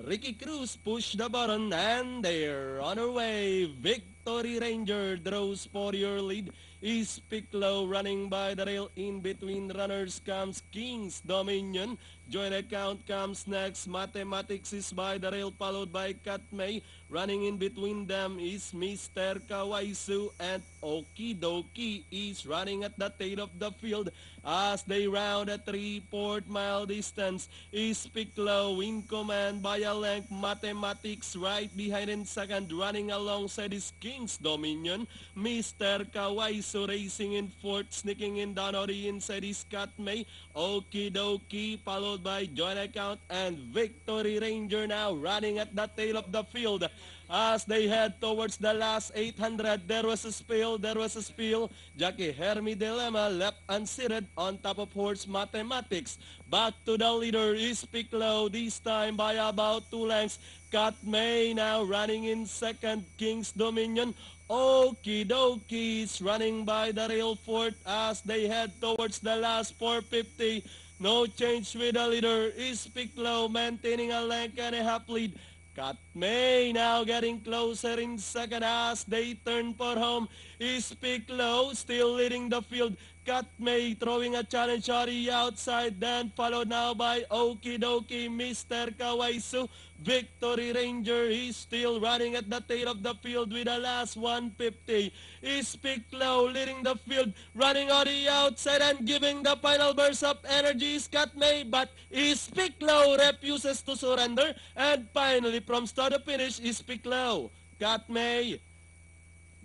Ricky Cruz push the button and they're on her way. Victory Ranger draws for your lead. Is Piccolo running by the rail. In between runners comes King's Dominion. Joint account comes next. Mathematics is by the rail followed by Katmei. Running in between them is Mr. Kawaisu and Okidoki is running at the tail of the field as they round a 3/4 mile distance. Is Piccolo in command by a length. Mathematics right behind in second, running alongside is King's Dominion. Mr. Kawaisu racing in fourth, sneaking in down on the inside is Katmei. Okidoki followed by Joint Account and Victory Ranger now running at the tail of the field. As they head towards the last 800, there was a spill. Jackie Hermi Dilemma left unseated on top of horse Mathematics. Back to the leader is Piccolo, this time by about 2 lengths. Katmei now running in second, King's Dominion. Okidoki is running by the rail fourth as they head towards the last 450. No change with the leader is Piccolo maintaining a length and a half lead. Katmei now getting closer in second as they turn for home. Is Piccolo still leading the field. Katmei throwing a challenge on the outside, then followed now by Okidoki, Mr. Kawaisu. Victory Ranger is still running at the tail of the field with the last 150. Is Piccolo leading the field, running on the outside and giving the final burst of energy is Katmei, but is Piccolo refuses to surrender, and finally from start to finish is Piccolo. Katmei,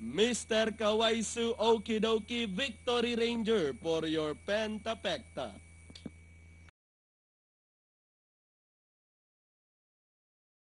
Mr. Kawaisu, Okidoki, Victory Ranger for your Pentapecta.